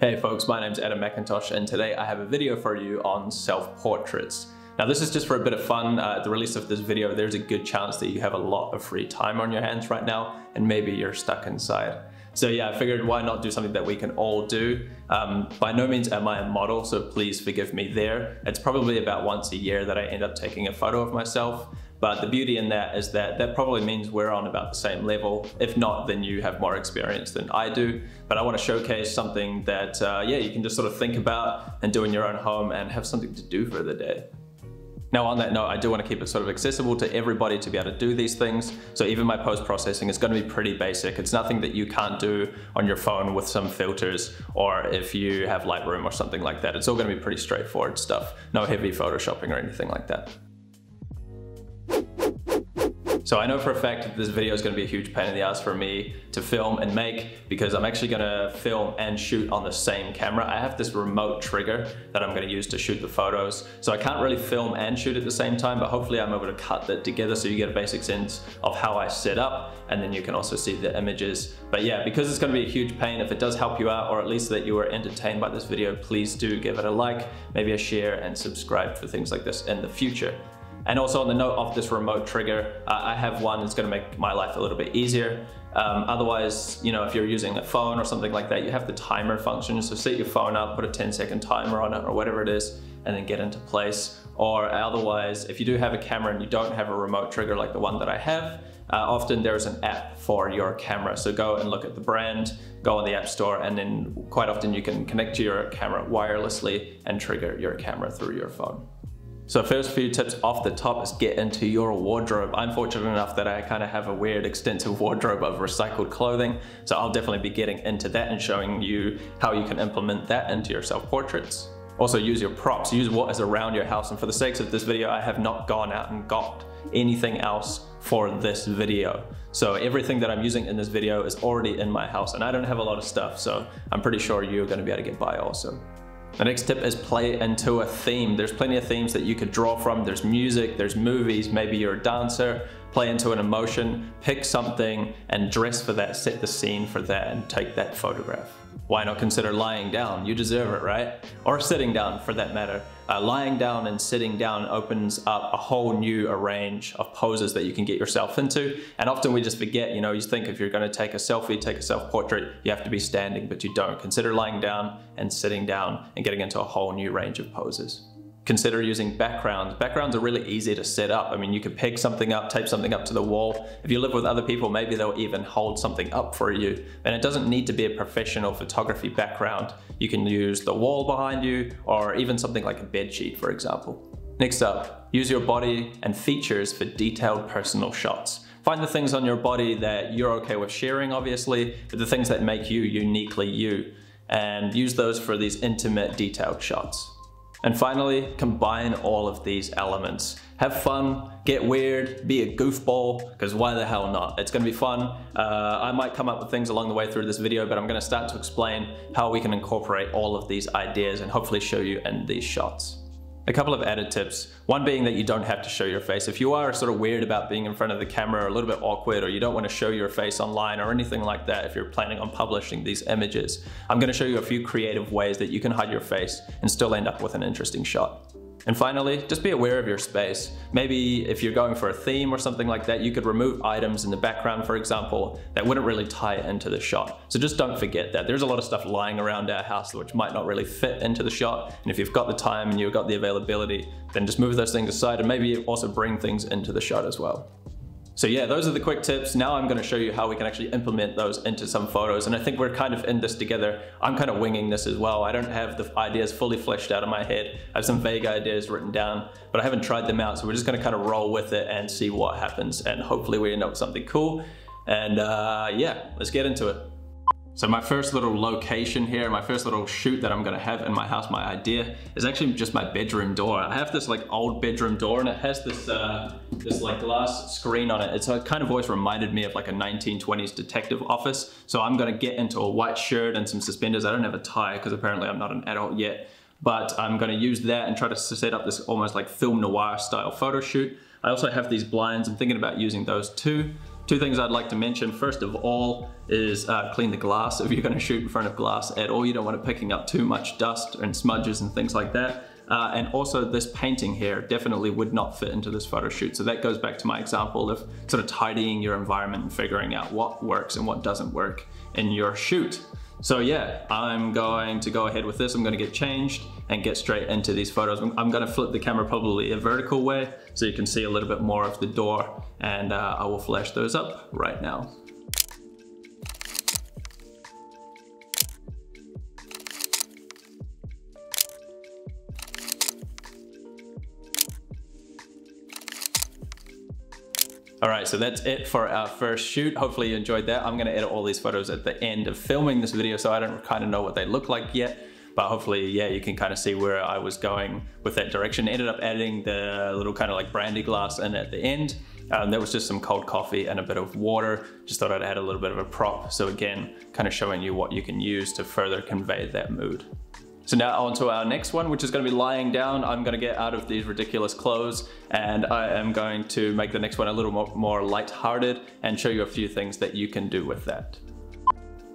Hey folks, my name's Adam McIntosh and today I have a video for you on self-portraits. Now this is just for a bit of fun. At the release of this video, there's a good chance that you have a lot of free time on your hands right now and maybe you're stuck inside. So yeah, I figured why not do something that we can all do. By no means am I a model, so please forgive me there. It's probably about once a year that I end up taking a photo of myself. But the beauty in that is that probably means we're on about the same level. If not, then you have more experience than I do. But I want to showcase something that, yeah, you can just sort of think about and do in your own home and have something to do for the day. Now on that note, I do want to keep it sort of accessible to everybody to be able to do these things. So even my post-processing is going to be pretty basic. It's nothing that you can't do on your phone with some filters or if you have Lightroom or something like that. It's all going to be pretty straightforward stuff. No heavy photoshopping or anything like that. So I know for a fact that this video is going to be a huge pain in the ass for me to film and make because I'm actually going to film and shoot on the same camera. I have this remote trigger that I'm going to use to shoot the photos. So I can't really film and shoot at the same time, but hopefully I'm able to cut that together so you get a basic sense of how I set up and then you can also see the images. But yeah, because it's going to be a huge pain, if it does help you out or at least that you were entertained by this video, please do give it a like, maybe a share and subscribe for things like this in the future. And also on the note of this remote trigger, I have one that's going to make my life a little bit easier. Otherwise, you know, if you're using a phone or something like that, you have the timer function. So set your phone up, put a 10-second timer on it or whatever it is, and then get into place. Or otherwise, if you do have a camera and you don't have a remote trigger like the one that I have, often there's an app for your camera. So go and look at the brand, go on the App Store, and then quite often you can connect to your camera wirelessly and trigger your camera through your phone. So first few tips off the top is get into your wardrobe. I'm fortunate enough that I kind of have a weird extensive wardrobe of recycled clothing. So I'll definitely be getting into that and showing you how you can implement that into your self-portraits. Also use your props, use what is around your house. And for the sakes of this video, I have not gone out and got anything else for this video. So everything that I'm using in this video is already in my house and I don't have a lot of stuff. So I'm pretty sure you're gonna be able to get by also. The next tip is play into a theme. There's plenty of themes that you could draw from. There's music, there's movies, maybe you're a dancer, play into an emotion, pick something and dress for that, set the scene for that and take that photograph. Why not consider lying down? You deserve it, right? Or sitting down for that matter. Lying down and sitting down opens up a whole new range of poses that you can get yourself into. And often we just forget, you know, you think if you're gonna take a selfie, take a self-portrait, you have to be standing, but you don't. Consider lying down and sitting down and getting into a whole new range of poses. Consider using backgrounds. Backgrounds are really easy to set up. I mean, you could pick something up, tape something up to the wall. If you live with other people, maybe they'll even hold something up for you. And it doesn't need to be a professional photography background. You can use the wall behind you or even something like a bed sheet, for example. Next up, use your body and features for detailed personal shots. Find the things on your body that you're okay with sharing, obviously, but the things that make you uniquely you. And use those for these intimate, detailed shots. And finally, combine all of these elements. Have fun, get weird, be a goofball, because why the hell not? It's gonna be fun. I might come up with things along the way through this video, but I'm gonna start to explain how we can incorporate all of these ideas and hopefully show you in these shots. A couple of added tips. One being that you don't have to show your face. If you are sort of weird about being in front of the camera or a little bit awkward or you don't want to show your face online or anything like that if you're planning on publishing these images, I'm going to show you a few creative ways that you can hide your face and still end up with an interesting shot. And finally, just be aware of your space. Maybe if you're going for a theme or something like that, you could remove items in the background, for example, that wouldn't really tie into the shot. So just don't forget that. There's a lot of stuff lying around our house which might not really fit into the shot. And if you've got the time and you've got the availability, then just move those things aside and maybe also bring things into the shot as well. So yeah, those are the quick tips. Now I'm gonna show you how we can actually implement those into some photos. And I think we're kind of in this together. I'm kind of winging this as well. I don't have the ideas fully fleshed out in my head. I have some vague ideas written down, but I haven't tried them out. So we're just gonna kind of roll with it and see what happens. And hopefully we end up with something cool. And yeah, let's get into it. So my first little location here, my first little shoot that I'm gonna have in my house, my idea, is actually just my bedroom door. I have this like old bedroom door and it has this this like glass screen on it. It's kind of always reminded me of like a 1920s detective office. So I'm gonna get into a white shirt and some suspenders. I don't have a tie because apparently I'm not an adult yet, but I'm gonna use that and try to set up this almost like film noir style photo shoot. I also have these blinds. I'm thinking about using those too. Two things I'd like to mention, first of all, is clean the glass. If you're going to shoot in front of glass at all, you don't want it picking up too much dust and smudges and things like that. And also this painting here definitely would not fit into this photo shoot. So that goes back to my example of sort of tidying your environment and figuring out what works and what doesn't work in your shoot. So yeah, I'm going to go ahead with this. I'm going to get changed and get straight into these photos. I'm going to flip the camera probably a vertical way so you can see a little bit more of the door, and I will flash those up right now. All right, so that's it for our first shoot. Hopefully you enjoyed that. I'm gonna edit all these photos at the end of filming this video, so I don't kind of know what they look like yet, but hopefully, yeah, you can kind of see where I was going with that direction. Ended up adding the little kind of like brandy glass in at the end. There was just some cold coffee and a bit of water. Just thought I'd add a little bit of a prop. So again, kind of showing you what you can use to further convey that mood. So now on to our next one, which is going to be lying down. I'm going to get out of these ridiculous clothes, and I am going to make the next one a little more light-hearted and show you a few things that you can do with that.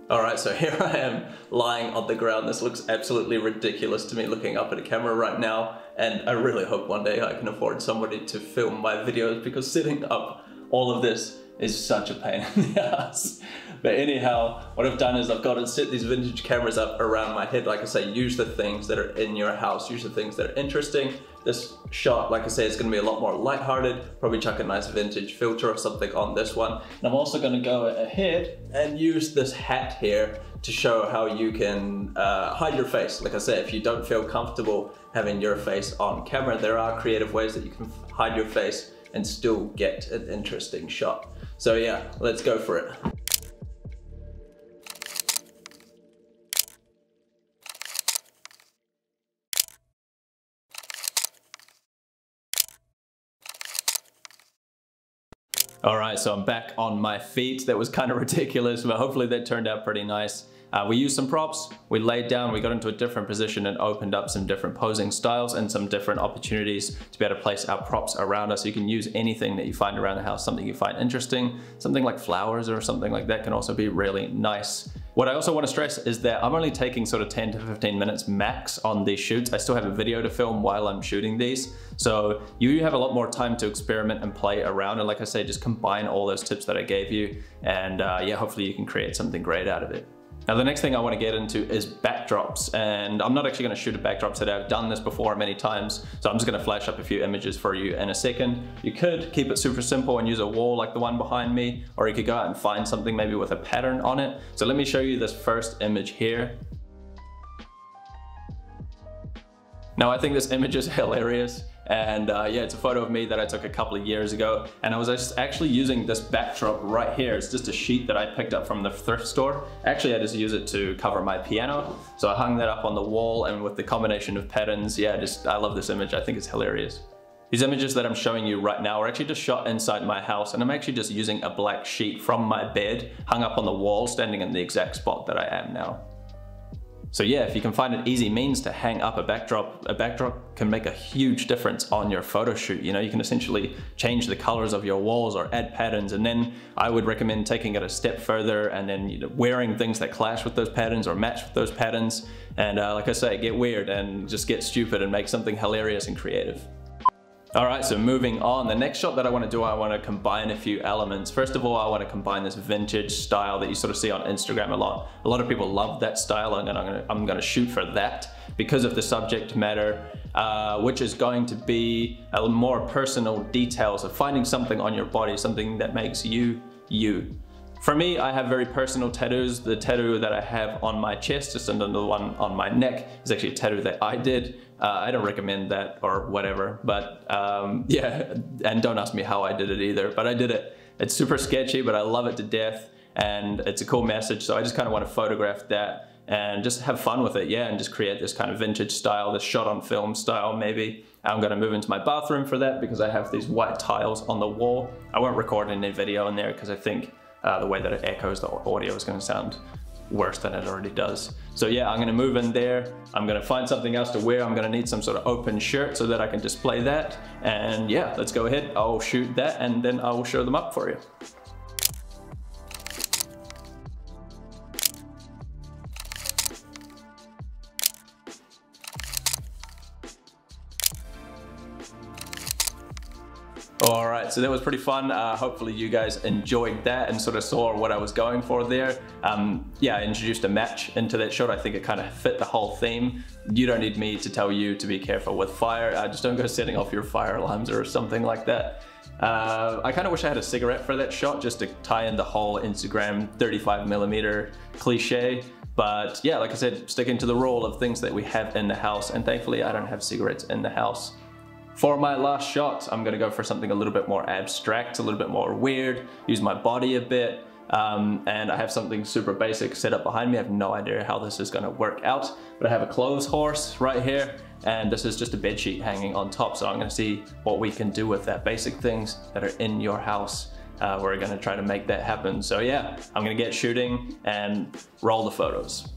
All right, so here I am lying on the ground. This looks absolutely ridiculous to me looking up at a camera right now, and I really hope one day I can afford somebody to film my videos, because setting up all of this is such a pain in the ass. But anyhow, what I've done is I've got to set these vintage cameras up around my head. Like I say, use the things that are in your house, use the things that are interesting. This shot, like I say, is going to be a lot more lighthearted. Probably chuck a nice vintage filter or something on this one. And I'm also going to go ahead and use this hat here to show how you can hide your face. Like I said, if you don't feel comfortable having your face on camera, there are creative ways that you can hide your face and still get an interesting shot. So yeah, let's go for it. All right, so I'm back on my feet. That was kind of ridiculous, but hopefully that turned out pretty nice. We used some props, we laid down, we got into a different position and opened up some different posing styles and some different opportunities to be able to place our props around us. You can use anything that you find around the house, something you find interesting, something like flowers or something like that can also be really nice. What I also want to stress is that I'm only taking sort of 10 to 15 minutes max on these shoots. I still have a video to film while I'm shooting these. So you have a lot more time to experiment and play around. And like I say, just combine all those tips that I gave you. And yeah, hopefully you can create something great out of it. Now the next thing I want to get into is backdrops, and I'm not actually going to shoot a backdrop today. I've done this before many times, so I'm just going to flash up a few images for you in a second. You could keep it super simple and use a wall like the one behind me, or you could go out and find something maybe with a pattern on it. So let me show you this first image here. Now I think this image is hilarious, and yeah, it's a photo of me that I took a couple of years ago, and I was just actually using this backdrop right here. It's just a sheet that I picked up from the thrift store. Actually, I just use it to cover my piano, so I hung that up on the wall, and with the combination of patterns, yeah, I love this image. I think it's hilarious. These images that I'm showing you right now are actually just shot inside my house, and I'm actually just using a black sheet from my bed hung up on the wall, standing in the exact spot that I am now. So yeah, if you can find an easy means to hang up a backdrop can make a huge difference on your photo shoot. You know, you can essentially change the colors of your walls or add patterns, and then I would recommend taking it a step further and then wearing things that clash with those patterns or match with those patterns. And like I say, get weird and just get stupid and make something hilarious and creative. All right, so moving on, the next shot that I want to do, I want to combine a few elements. First of all, I want to combine this vintage style that you sort of see on Instagram a lot. A lot of people love that style, and I'm going to shoot for that because of the subject matter, which is going to be a more personal details of finding something on your body, something that makes you, you. For me, I have very personal tattoos. The tattoo that I have on my chest, just under the one on my neck, is actually a tattoo that I did. I don't recommend that or whatever, but yeah, and don't ask me how I did it either, but I did it. It's super sketchy, but I love it to death, and it's a cool message, so I just kind of want to photograph that and just have fun with it, yeah, and just create this kind of vintage style, this shot on film style maybe. I'm going to move into my bathroom for that because I have these white tiles on the wall. I won't record any video in there because I think the way that it echoes the audio is going to sound worse than it already does. So yeah, I'm going to move in there. I'm going to find something else to wear. I'm going to need some sort of open shirt so that I can display that. And yeah, let's go ahead. I'll shoot that and then I will show them up for you. Alright, so that was pretty fun. Hopefully you guys enjoyed that and sort of saw what I was going for there. Yeah, I introduced a match into that shot. I think it kind of fit the whole theme. You don't need me to tell you to be careful with fire. Just don't go setting off your fire alarms or something like that. I kind of wish I had a cigarette for that shot just to tie in the whole Instagram 35mm cliche. But yeah, like I said, sticking to the rule of things that we have in the house, and thankfully I don't have cigarettes in the house. For my last shot, I'm gonna go for something a little bit more abstract, a little bit more weird, use my body a bit, and I have something super basic set up behind me. I have no idea how this is gonna work out, but I have a clothes horse right here, and this is just a bed sheet hanging on top, so I'm gonna see what we can do with that. Basic things that are in your house. We're gonna try to make that happen. So yeah, I'm gonna get shooting and roll the photos.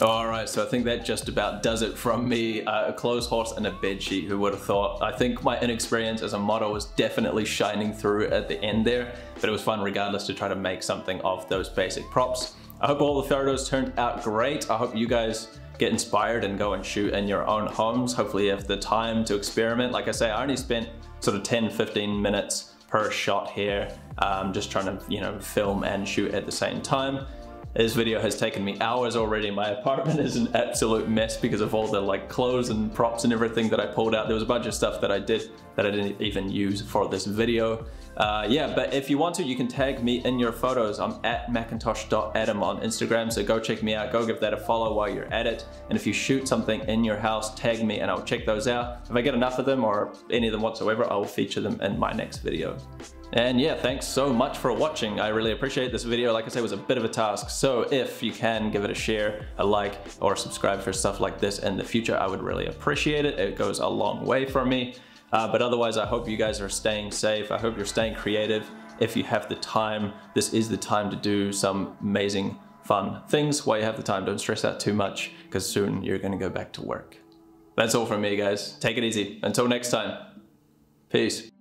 Alright, so I think that just about does it from me. A clothes horse and a bed sheet, who would have thought? I think my inexperience as a model was definitely shining through at the end there, but it was fun regardless to try to make something of those basic props. I hope all the photos turned out great. I hope you guys get inspired and go and shoot in your own homes. Hopefully you have the time to experiment. Like I say, I only spent sort of 10-15 minutes per shot here, just trying to, you know, film and shoot at the same time. This video has taken me hours already. My apartment is an absolute mess because of all the like clothes and props and everything that I pulled out. There was a bunch of stuff that I did that I didn't even use for this video. Yeah, but if you want to, you can tag me in your photos. I'm at macintosh.adam on Instagram, so go check me out. Go give that a follow while you're at it. And if you shoot something in your house, tag me and I'll check those out. If I get enough of them or any of them whatsoever, I will feature them in my next video. And yeah, thanks so much for watching. I really appreciate this video. Like I said, it was a bit of a task. So if you can, give it a share, a like, or subscribe for stuff like this in the future, I would really appreciate it. It goes a long way for me. But otherwise, I hope you guys are staying safe. I hope you're staying creative. If you have the time, this is the time to do some amazing, fun things while you have the time. Don't stress out too much, because soon you're gonna go back to work. That's all from me, guys. Take it easy. Until next time. Peace.